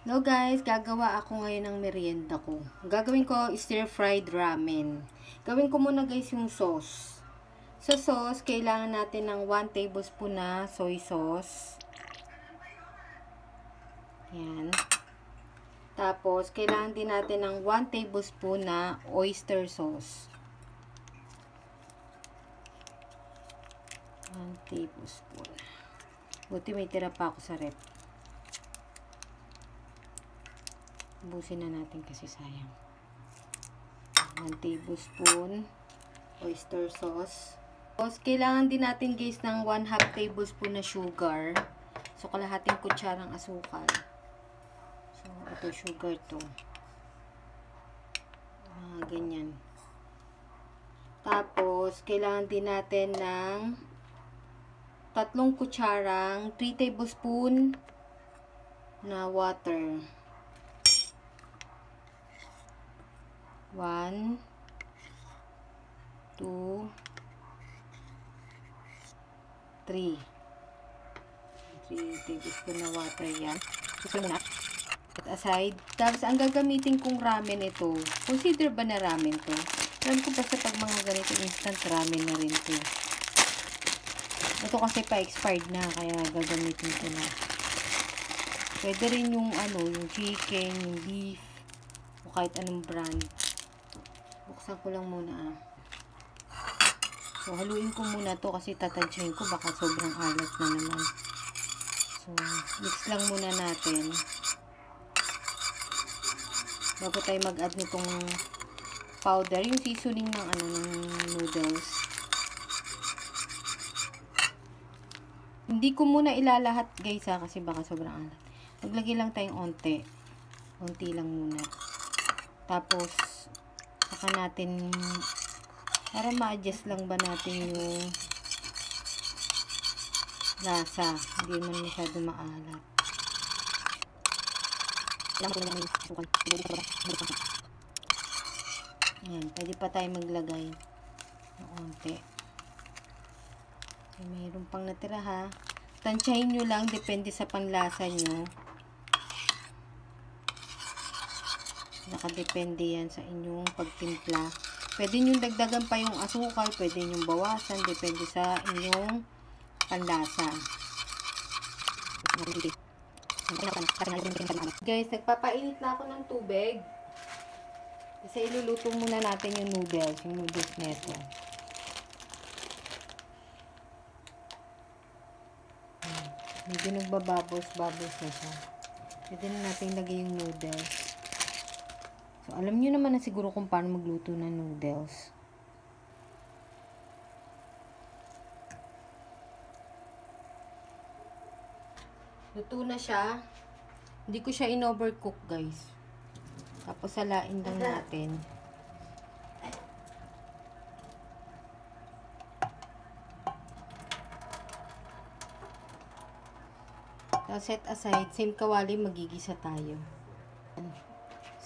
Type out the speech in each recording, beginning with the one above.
Hello guys, gagawa ako ngayon ng merienda ko. Gagawin ko stir-fried ramen. Gawin ko muna guys yung sauce. Sa sauce, kailangan natin ng 1 tablespoon na soy sauce. Yan. Tapos, kailangan din natin ng 1 tablespoon na oyster sauce. 1 tablespoon. Buti may tira pa ako sa rep. Ubusin na natin kasi sayang. 1 tablespoon oyster sauce. Tapos, kailangan din natin guys ng 1/2 tablespoon na sugar. So, kalahating kutsarang asukal. So, ito sugar to. Ganyan. Tapos, kailangan din natin ng 3 kutsarang 3 tablespoon na water. 1, 2, 3 tablespoon na water yan. Gusto mo na? Put aside. Tapos, ang gagamitin kong ramen ito. Consider ba na ramen to? Alam ko basta pag mga ganito instant ramen na rin to. Ito kasi pa-expired na. Kaya gagamitin ko na. Pwede rin yung yung chicken, yung beef, o kahit anong brand. Buksan ko lang muna So, haluin ko muna to kasi tatansyahin ko baka sobrang alat na naman. So, mix lang muna natin. Bago tayo mag-add nitong powder, yung seasoning ng ng noodles. Hindi ko muna ilalahat guys kasi baka sobrang alat. Maglagay lang tayong onti. Onti lang muna. Tapos, saka natin para ma-adjust lang ba natin yung lasa. Hindi man masyado maalat. Ayan, pwede pa tayo maglagay ng onti. Mayroon pang natira ha. Tansyahin nyo lang, depende sa panlasa nyo. Nakadepende yan sa inyong pagtimpla. Pwede nyo dagdagan pa yung asukal, pwede nyo bawasan, depende sa inyong panlasa. Guys, nagpapainit na ako ng tubig. Kasi iluluto muna natin yung noodles neto. Medyo nagbababos-babos na siya. Pwede na natin lagay yung noodles. So, alam nyo naman na siguro kung paano magluto ng noodles. Luto na siya. Hindi ko siya in-overcook, guys. Tapos, salain lang natin. Tapos, set aside. Same kawali, magigisa tayo.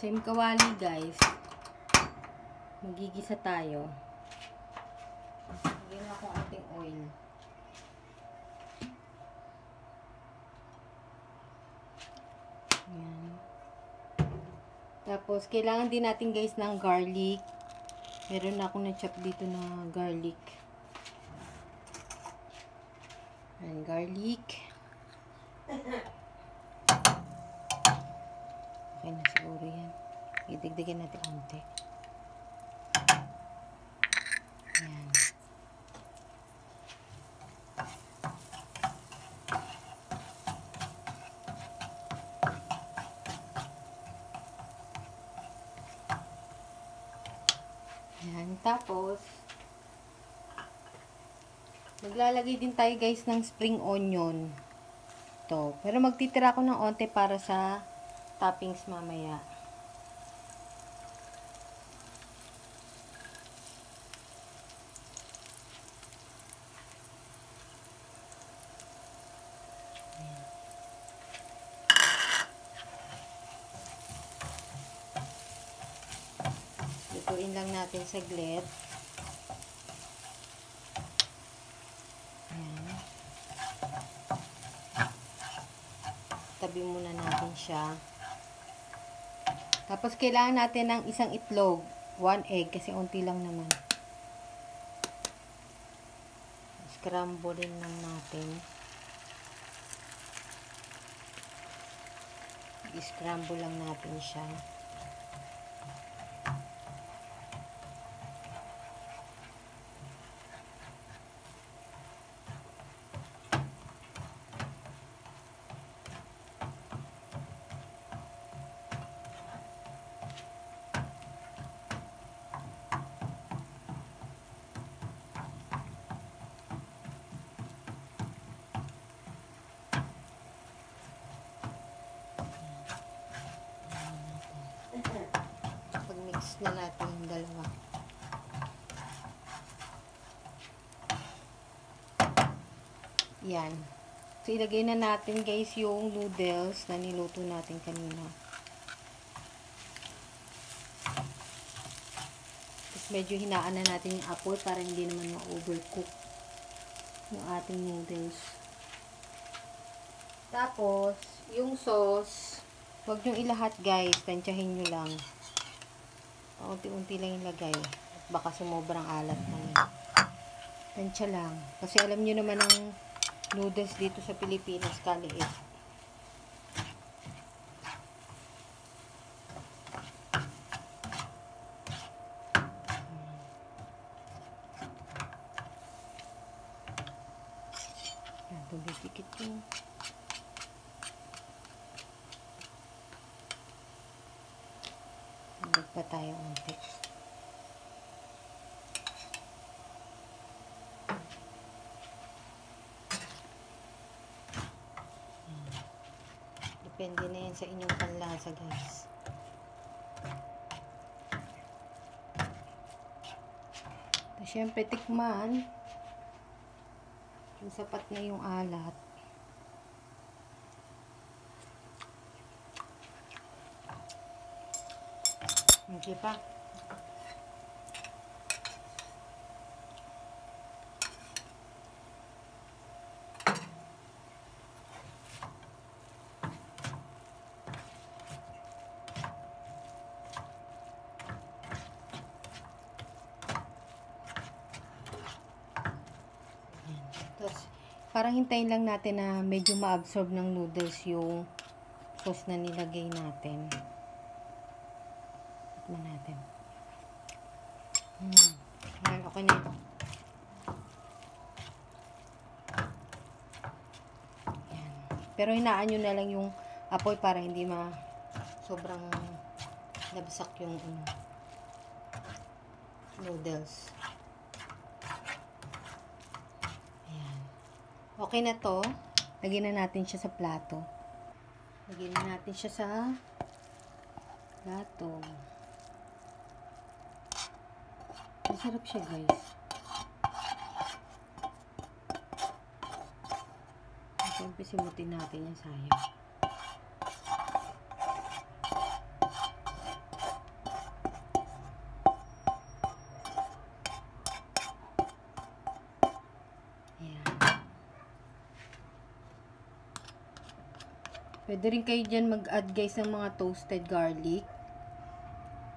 Same kawali guys. Magigisa tayo. Lagyan ako ating oil. Ayan. Tapos, kailangan din natin guys ng garlic. Meron na akong na-chop dito na garlic. Ayan, garlic. Okay na siguro yan. Idagdagan natin konti. Ayan. Ayan. Tapos, maglalagay din tayo guys ng spring onion. Ito. Pero magtitira ako ng onte para sa toppings mamaya. Ayan. Lutuin lang natin saglit. Ayan. Tabi muna natin siya. Tapos, kailangan natin ng isang itlog. 1 egg, kasi unti lang naman. Scramble lang natin. I-scramble lang natin siya. Pag-mix na natin yung dalawa. Yan. So, ilagay na natin guys yung noodles na niluto natin kanina. Tapos medyo hinaan na natin yung apoy para hindi naman ma-overcook yung ating noodles. Tapos, yung sauce, huwag nyo ilahat guys. Tansyahin nyo lang. Unti-unti lang ilagay. Baka sumobrang alat na yun. Tansya lang. Kasi alam nyo naman ang noodles dito sa Pilipinas kaliit. Yan, dumidikit yung pa tayo unti. Depende na yan sa inyong panlasa guys. So, syempre tikman kung sapat na yung alat. Hindi pa. Tapos, parang hintayin lang natin na medyo ma-absorb ng noodles yung sauce na nilagay natin. Natin. Okay na ito. Yan. Pero hinaan nyo na lang yung apoy para hindi sobrang nabsak yung noodles. Ayan. Okay na to. Lagyan na natin siya sa plato. Lagyan na natin siya sa plato. Masarap siya guys. Siyempre simutin natin yung sayang. Ayan. Pwede rin kayo dyan mag-add guys ng mga toasted garlic.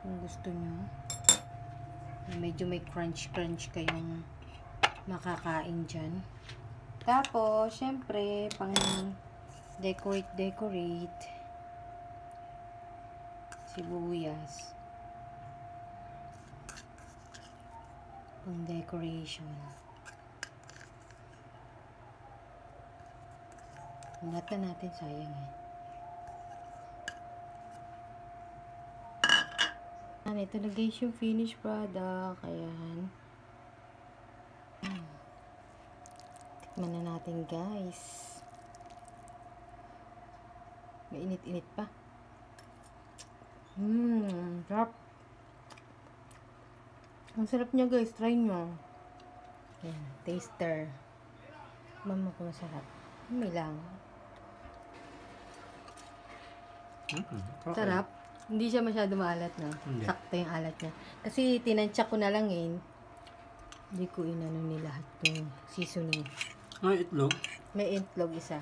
Kung gusto nyo. Medyo may crunch kayong makakain dyan. Tapos, syempre, pang decorate sibuyas. Pang decoration. Ingat na natin, sayang eh. Ito na guys yung finished product. Ayan. Tikman na natin guys. May init-init pa. Sarap. Ang sarap niya guys. Try nyo. Ayan. Taster. Mama ko masarap. May lang. Sarap. Hindi siya masyado maalat, no? Hindi. Sakto yung alat niya. Kasi tinansya ko na lang eh. Hindi ko inano ni lahat yung seasoning. May itlog? May itlog isa.